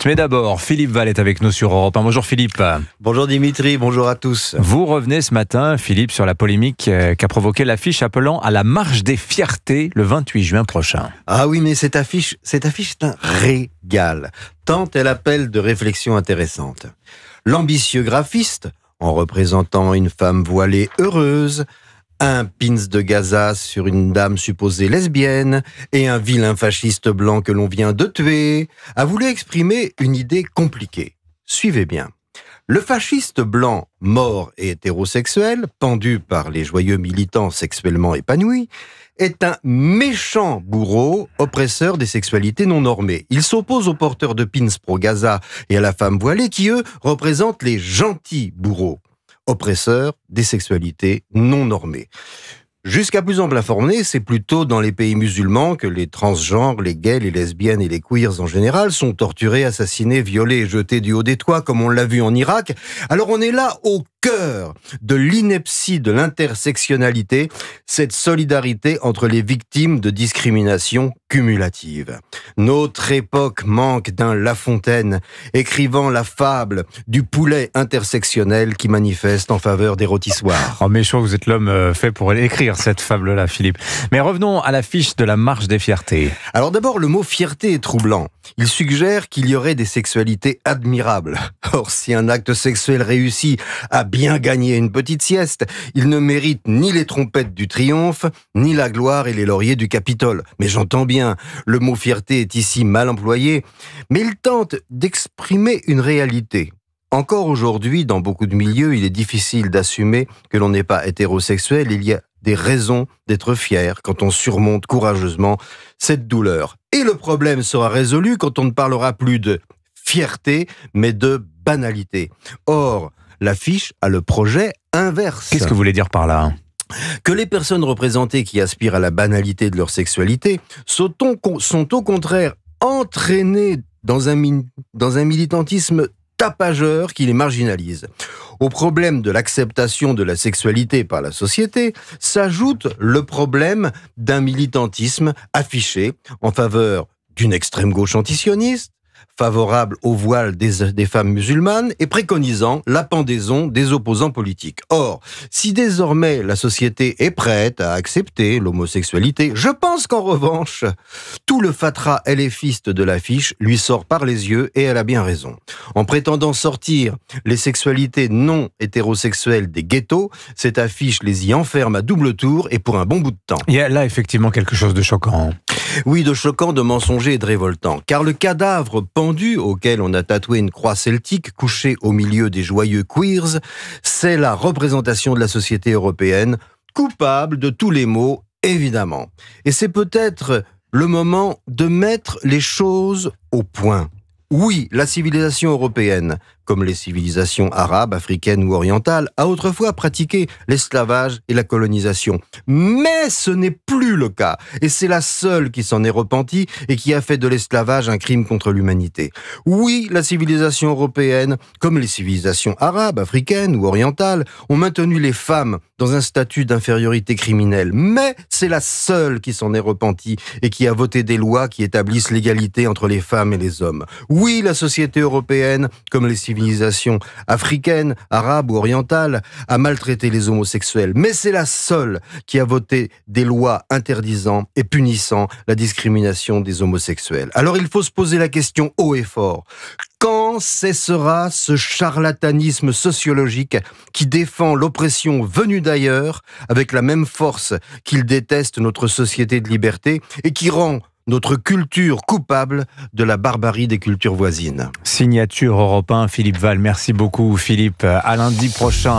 suite. Mais d'abord, Philippe Val est avec nous sur Europe 1. Bonjour Philippe. Bonjour Dimitri, bonjour à tous. Vous revenez ce matin, Philippe, sur la polémique qu'a provoqué l'affiche appelant à la marche des fiertés le 28 juin prochain. Ah oui, mais cette affiche est un régal, tant elle appelle de réflexions intéressantes. L'ambitieux graphiste, en représentant une femme voilée heureuse, un pins de Gaza sur une dame supposée lesbienne et un vilain fasciste blanc que l'on vient de tuer, a voulu exprimer une idée compliquée. Suivez bien. Le fasciste blanc, mort et hétérosexuel, pendu par les joyeux militants sexuellement épanouis, est un méchant bourreau, oppresseur des sexualités non normées. Il s'oppose aux porteurs de pins pro-Gaza et à la femme voilée qui, eux, représentent les gentils bourreaux, oppresseurs des sexualités non normées. Jusqu'à plus ample informé, c'est plutôt dans les pays musulmans que les transgenres, les gays, les lesbiennes et les queers en général sont torturés, assassinés, violés et jetés du haut des toits, comme on l'a vu en Irak. Alors on est là au cœur de l'ineptie de l'intersectionnalité, cette solidarité entre les victimes de discrimination cumulative. Notre époque manque d'un La Fontaine, écrivant la fable du poulet intersectionnel qui manifeste en faveur des rôtissoirs. Oh, mais je crois que vous êtes l'homme fait pour écrire cette fable-là, Philippe. Mais revenons à l'affiche de la marche des fiertés. Alors d'abord, le mot fierté est troublant. Il suggère qu'il y aurait des sexualités admirables. Or, si un acte sexuel réussi a bien gagné une petite sieste, il ne mérite ni les trompettes du triomphe, ni la gloire et les lauriers du Capitole. Mais j'entends bien, le mot fierté est ici mal employé, mais il tente d'exprimer une réalité. Encore aujourd'hui, dans beaucoup de milieux, il est difficile d'assumer que l'on n'est pas hétérosexuel. Il y a des raisons d'être fier quand on surmonte courageusement cette douleur. Et le problème sera résolu quand on ne parlera plus de fierté, mais de banalité. Or, l'affiche a le projet inverse. Qu'est-ce que vous voulez dire par là ? Que les personnes représentées qui aspirent à la banalité de leur sexualité sont au contraire entraînées dans un militantisme tapageur qui les marginalise. Au problème de l'acceptation de la sexualité par la société s'ajoute le problème d'un militantisme affiché en faveur d'une extrême gauche antisioniste, favorable au voile des femmes musulmanes et préconisant la pendaison des opposants politiques. Or, si désormais la société est prête à accepter l'homosexualité, je pense qu'en revanche, tout le fatras LFiste de l'affiche lui sort par les yeux et elle a bien raison. En prétendant sortir les sexualités non hétérosexuelles des ghettos, cette affiche les y enferme à double tour et pour un bon bout de temps. Il y a là effectivement quelque chose de choquant. Oui, de choquant, de mensonger et de révoltant. Car le cadavre pendu auquel on a tatoué une croix celtique couché au milieu des joyeux queers, c'est la représentation de la société européenne, coupable de tous les maux, évidemment. Et c'est peut-être le moment de mettre les choses au point. Oui, la civilisation européenne, comme les civilisations arabes, africaines ou orientales, a autrefois pratiqué l'esclavage et la colonisation. Mais ce n'est plus le cas. Et c'est la seule qui s'en est repentie et qui a fait de l'esclavage un crime contre l'humanité. Oui, la civilisation européenne, comme les civilisations arabes, africaines ou orientales, ont maintenu les femmes dans un statut d'infériorité criminelle. Mais c'est la seule qui s'en est repentie et qui a voté des lois qui établissent l'égalité entre les femmes et les hommes. Oui, la société européenne, comme les civilisations africaines, arabes ou orientales, a maltraité les homosexuels. Mais c'est la seule qui a voté des lois interdisant et punissant la discrimination des homosexuels. Alors il faut se poser la question haut et fort. Quand cessera ce charlatanisme sociologique qui défend l'oppression venue d'ailleurs avec la même force qu'il déteste notre société de liberté et qui rend notre culture coupable de la barbarie des cultures voisines? Signature Europe 1, Philippe Val. Merci beaucoup Philippe. À lundi prochain.